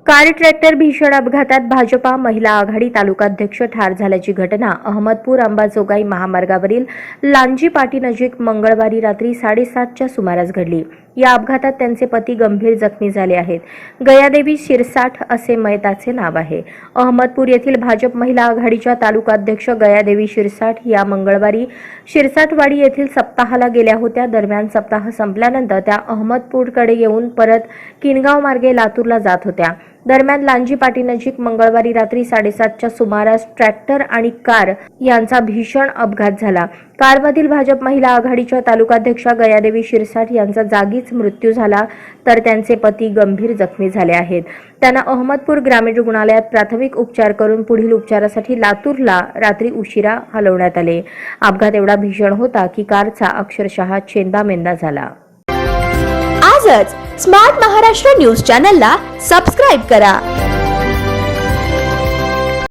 Car tractor भीषण अपघातात भाजपा महिला आघाडी तालुकाध्यक्ष ठार झाल्याची घटना अहमदपूर अंबाजोगाई महामार्गावरील लांजी पाटीनजीक मंगळवारी रात्री 7:30च्या सुमारास घडली। या अपघातात त्यांचे पती गंभीर जखमी झाले आहेत। गयादेवी शिरसाठ असे मयताचे नाव आहे। अहमदपूर येथील भाजप महिला आघाडीच्या तालुकाध्यक्ष गयादेवी शिरसाठ या मंगळवारी शिरसाठवाडी येथील सप्ताहाला गेल्या होत्या। दरम्यान सप्ताह संपल्यानंतर त्या अहमदपूरकडे येऊन परत किनगाव मार्गे लातूरला जात होत्या। दरम्यान लांजी पाटीनजीक मंगळवारी रात्री 7:30च्या सुमारास ट्रॅक्टर आणि कार यांचा भीषण अपघात झाला। कारमधील भाजप महिला आघाडीच्या तालुकाध्यक्षा गयादेवी शिरसाठ यांचा जागीच मृत्यू झाला, तर त्यांचे पती गंभीर जखमी झाले आहेत। त्यांना अहमदपूर ग्रामीण रुग्णालयात प्राथमिक उपचार करून पुढील उपचारासाठी लातूरला रात्री उशिरा हलवण्यात आले। अपघात एवढा भीषण होता की कारचा अक्षरशः चेंदामेंदा झाला। आजच स्मार्ट महाराष्ट्र न्यूज चॅनलला सबस्क्राइब करा।